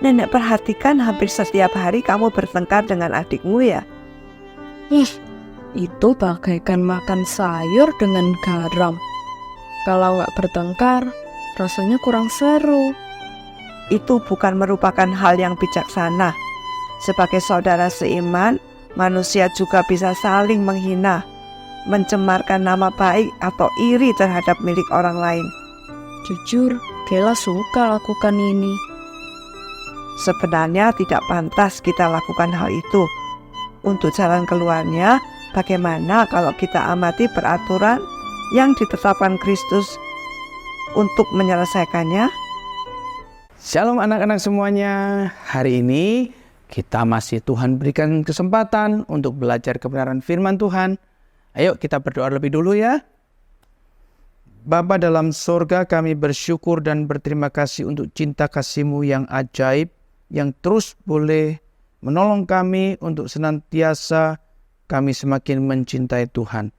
Nenek perhatikan hampir setiap hari kamu bertengkar dengan adikmu ya. Itu bagaikan makan sayur dengan garam. Kalau nggak bertengkar, rasanya kurang seru. Itu bukan merupakan hal yang bijaksana. Sebagai saudara seiman, manusia juga bisa saling menghina, mencemarkan nama baik atau iri terhadap milik orang lain. Jujur, Kela suka lakukan ini. Sebenarnya tidak pantas kita lakukan hal itu. Untuk jalan keluarnya, bagaimana kalau kita amati peraturan yang ditetapkan Kristus untuk menyelesaikannya? Shalom anak-anak semuanya. Hari ini kita masih Tuhan berikan kesempatan untuk belajar kebenaran firman Tuhan. Ayo kita berdoa lebih dulu ya. Bapa dalam sorga, kami bersyukur dan berterima kasih untuk cinta kasih-Mu yang ajaib, yang terus boleh menolong kami untuk senantiasa kami semakin mencintai Tuhan.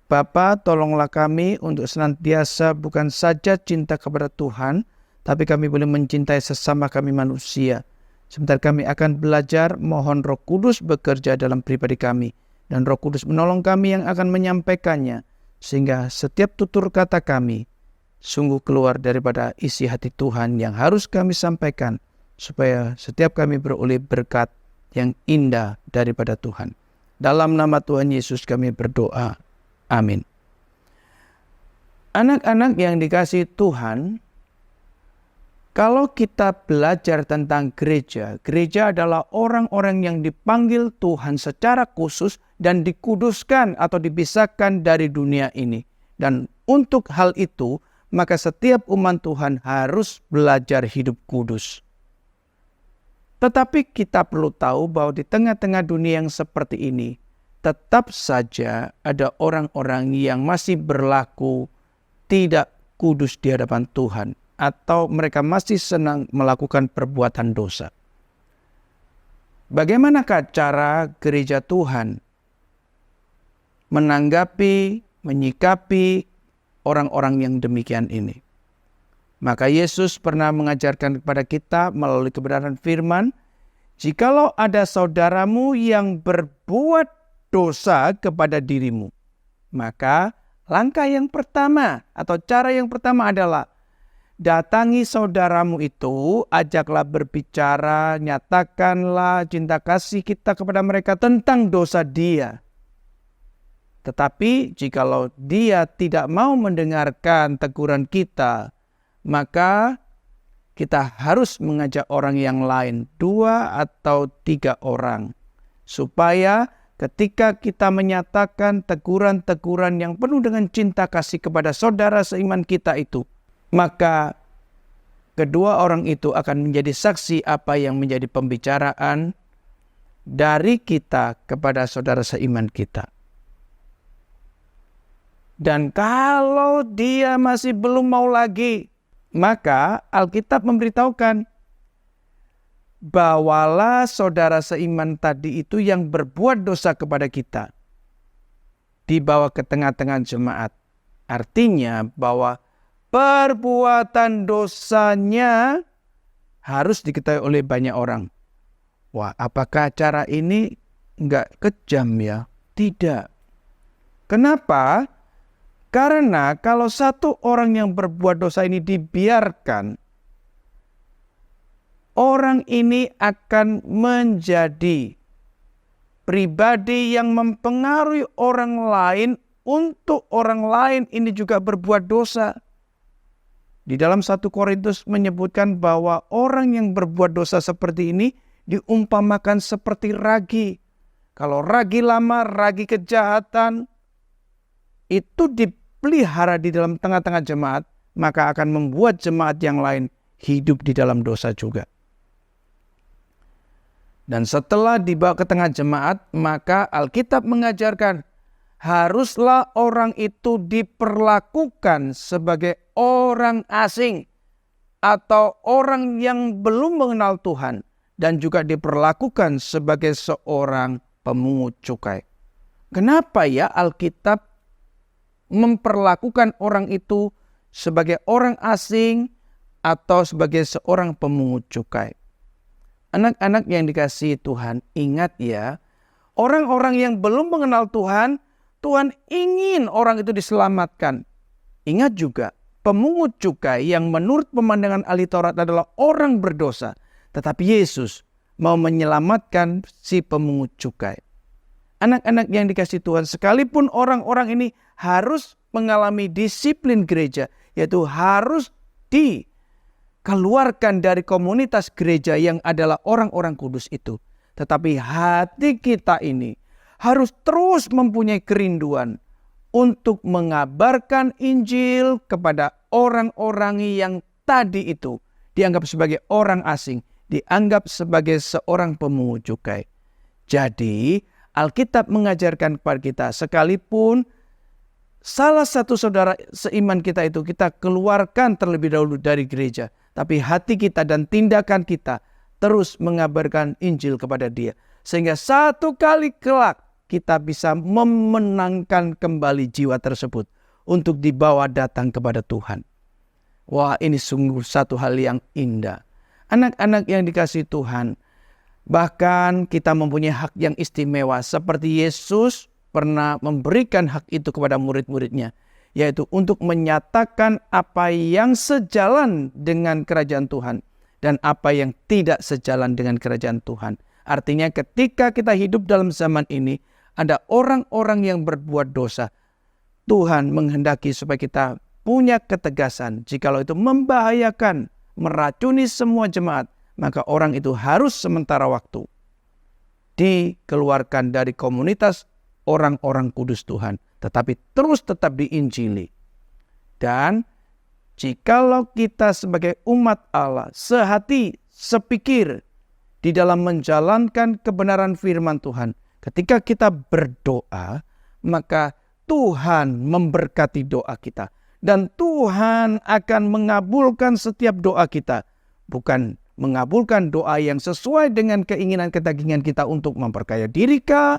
Bapa, tolonglah kami untuk senantiasa bukan saja cinta kepada Tuhan, tapi kami boleh mencintai sesama kami manusia. Sebentar kami akan belajar, mohon Roh Kudus bekerja dalam pribadi kami. Dan Roh Kudus menolong kami yang akan menyampaikannya. Sehingga setiap tutur kata kami sungguh keluar daripada isi hati Tuhan yang harus kami sampaikan. Supaya setiap kami beroleh berkat yang indah daripada Tuhan. Dalam nama Tuhan Yesus kami berdoa. Amin. Anak-anak yang dikasihi Tuhan, kalau kita belajar tentang gereja, gereja adalah orang-orang yang dipanggil Tuhan secara khusus dan dikuduskan atau dipisahkan dari dunia ini. Dan untuk hal itu, maka setiap umat Tuhan harus belajar hidup kudus. Tetapi kita perlu tahu bahwa di tengah-tengah dunia yang seperti ini, tetap saja ada orang-orang yang masih berlaku tidak kudus di hadapan Tuhan. Atau mereka masih senang melakukan perbuatan dosa. Bagaimanakah cara gereja Tuhan menanggapi, menyikapi orang-orang yang demikian ini? Maka Yesus pernah mengajarkan kepada kita melalui kebenaran firman, jikalau ada saudaramu yang berbuat dosa kepada dirimu, maka langkah yang pertama atau cara yang pertama adalah datangi saudaramu itu, ajaklah berbicara, nyatakanlah cinta kasih kita kepada mereka tentang dosa dia. Tetapi jikalau dia tidak mau mendengarkan teguran kita, maka kita harus mengajak orang yang lain, 2 atau 3 orang. Supaya ketika kita menyatakan teguran-teguran yang penuh dengan cinta kasih kepada saudara seiman kita itu, maka kedua orang itu akan menjadi saksi apa yang menjadi pembicaraan dari kita kepada saudara seiman kita. Dan kalau dia masih belum mau lagi, maka Alkitab memberitahukan, bawalah saudara seiman tadi itu yang berbuat dosa kepada kita, dibawa ke tengah-tengah jemaat. Artinya bahwa perbuatan dosanya harus diketahui oleh banyak orang. Wah, apakah cara ini enggak kejam ya? Tidak. Kenapa? Karena kalau satu orang yang berbuat dosa ini dibiarkan, orang ini akan menjadi pribadi yang mempengaruhi orang lain untuk orang lain ini juga berbuat dosa. Di dalam 1 Korintus menyebutkan bahwa orang yang berbuat dosa seperti ini diumpamakan seperti ragi. Kalau ragi lama, ragi kejahatan, itu dipelihara di dalam tengah-tengah jemaat, maka akan membuat jemaat yang lain hidup di dalam dosa juga. Dan setelah dibawa ke tengah jemaat, maka Alkitab mengajarkan, haruslah orang itu diperlakukan sebagai orang asing atau orang yang belum mengenal Tuhan dan juga diperlakukan sebagai seorang pemungut cukai. Kenapa ya Alkitab memperlakukan orang itu sebagai orang asing atau sebagai seorang pemungut cukai? Anak-anak yang dikasihi Tuhan, ingat ya, orang-orang yang belum mengenal Tuhan, Tuhan ingin orang itu diselamatkan. Ingat juga, pemungut cukai yang menurut pemandangan ahli Taurat adalah orang berdosa. Tetapi Yesus mau menyelamatkan si pemungut cukai. Anak-anak yang dikasihi Tuhan, sekalipun orang-orang ini harus mengalami disiplin gereja, yaitu harus dikeluarkan dari komunitas gereja yang adalah orang-orang kudus itu. Tetapi hati kita ini harus terus mempunyai kerinduan untuk mengabarkan Injil kepada orang-orang yang tadi itu dianggap sebagai orang asing, dianggap sebagai seorang pemungut cukai. Jadi Alkitab mengajarkan kepada kita, sekalipun salah satu saudara seiman kita itu kita keluarkan terlebih dahulu dari gereja, tapi hati kita dan tindakan kita terus mengabarkan Injil kepada dia. Sehingga satu kali kelak kita bisa memenangkan kembali jiwa tersebut untuk dibawa datang kepada Tuhan. Wah, ini sungguh satu hal yang indah. Anak-anak yang dikasihi Tuhan, bahkan kita mempunyai hak yang istimewa seperti Yesus pernah memberikan hak itu kepada murid-muridnya, yaitu untuk menyatakan apa yang sejalan dengan kerajaan Tuhan dan apa yang tidak sejalan dengan kerajaan Tuhan. Artinya ketika kita hidup dalam zaman ini, ada orang-orang yang berbuat dosa. Tuhan menghendaki supaya kita punya ketegasan. Jikalau itu membahayakan, meracuni semua jemaat, maka orang itu harus sementara waktu dikeluarkan dari komunitas orang-orang kudus Tuhan. Tetapi terus tetap diinjili. Dan jikalau kita sebagai umat Allah sehati, sepikir di dalam menjalankan kebenaran firman Tuhan, ketika kita berdoa, maka Tuhan memberkati doa kita. Dan Tuhan akan mengabulkan setiap doa kita. Bukan mengabulkan doa yang sesuai dengan keinginan ketagingan kita untuk memperkaya diri kah,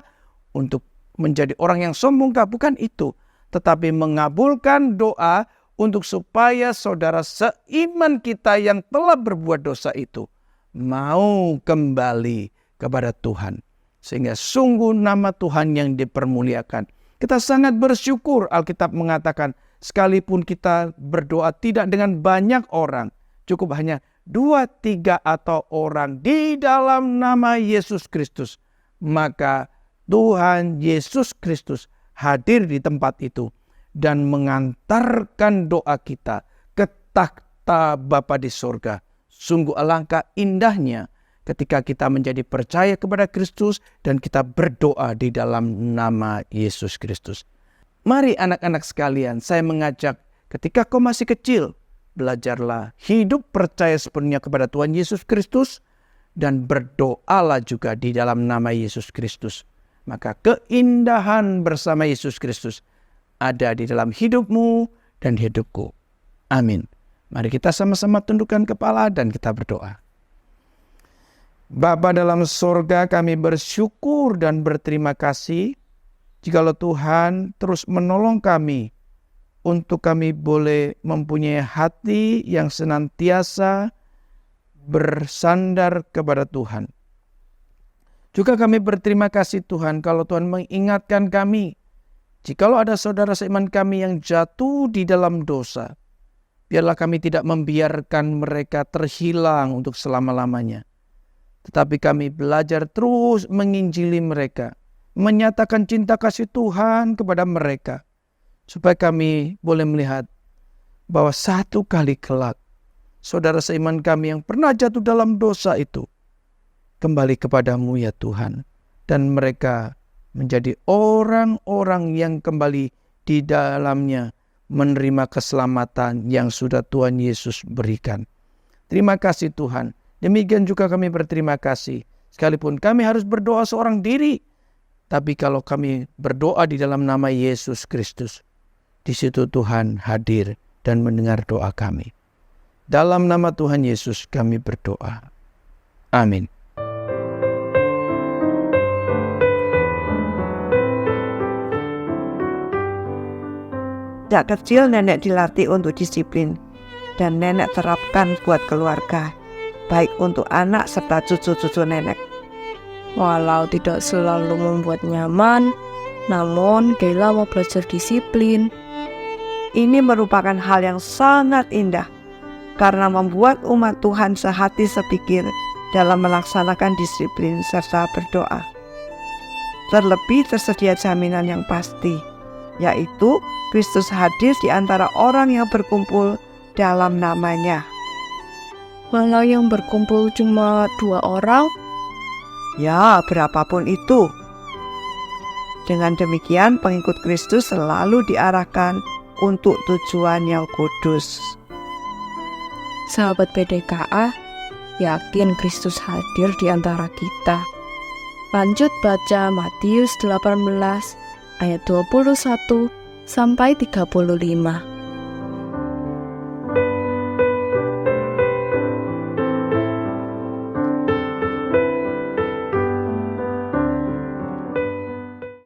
untuk menjadi orang yang sombong kah, bukan itu. Tetapi mengabulkan doa untuk supaya saudara seiman kita yang telah berbuat dosa itu mau kembali kepada Tuhan. Sehingga sungguh nama Tuhan yang dipermuliakan. Kita sangat bersyukur, Alkitab mengatakan, sekalipun kita berdoa tidak dengan banyak orang, cukup hanya 2, 3 atau orang di dalam nama Yesus Kristus, maka Tuhan Yesus Kristus hadir di tempat itu dan mengantarkan doa kita ke takhta Bapa di sorga. Sungguh alangkah indahnya ketika kita menjadi percaya kepada Kristus dan kita berdoa di dalam nama Yesus Kristus. Mari anak-anak sekalian, saya mengajak ketika kau masih kecil, belajarlah hidup percaya sepenuhnya kepada Tuhan Yesus Kristus dan berdoalah juga di dalam nama Yesus Kristus. Maka keindahan bersama Yesus Kristus ada di dalam hidupmu dan hidupku. Amin. Mari kita sama-sama tundukkan kepala dan kita berdoa. Bapa dalam sorga, kami bersyukur dan berterima kasih jikalau Tuhan terus menolong kami untuk kami boleh mempunyai hati yang senantiasa bersandar kepada Tuhan. Juga kami berterima kasih Tuhan kalau Tuhan mengingatkan kami jikalau ada saudara seiman kami yang jatuh di dalam dosa, biarlah kami tidak membiarkan mereka terhilang untuk selama-lamanya. Tetapi kami belajar terus menginjili mereka, menyatakan cinta kasih Tuhan kepada mereka, supaya kami boleh melihat bahwa satu kali kelak, saudara seiman kami yang pernah jatuh dalam dosa itu, kembali kepadamu ya Tuhan. Dan mereka menjadi orang-orang yang kembali di dalamnya menerima keselamatan yang sudah Tuhan Yesus berikan. Terima kasih Tuhan. Demikian juga kami berterima kasih. Sekalipun kami harus berdoa seorang diri, tapi kalau kami berdoa di dalam nama Yesus Kristus, di situ Tuhan hadir dan mendengar doa kami. Dalam nama Tuhan Yesus kami berdoa. Amin. Sejak kecil nenek dilatih untuk disiplin dan nenek terapkan buat keluarga. baik untuk anak serta cucu-cucu nenek. Walau tidak selalu membuat nyaman, namun Kayla mau belajar disiplin. Ini merupakan hal yang sangat indah karena membuat umat Tuhan sehati sepikir dalam melaksanakan disiplin serta berdoa. Terlebih tersedia jaminan yang pasti, yaitu Kristus hadir di antara orang yang berkumpul dalam nama-Nya. Walau yang berkumpul cuma 2 orang, Ya, berapapun itu. Dengan demikian, pengikut Kristus selalu diarahkan untuk tujuan yang kudus. sahabat PDKA, yakin Kristus hadir di antara kita. Lanjut baca Matius 18 ayat 21 sampai 35.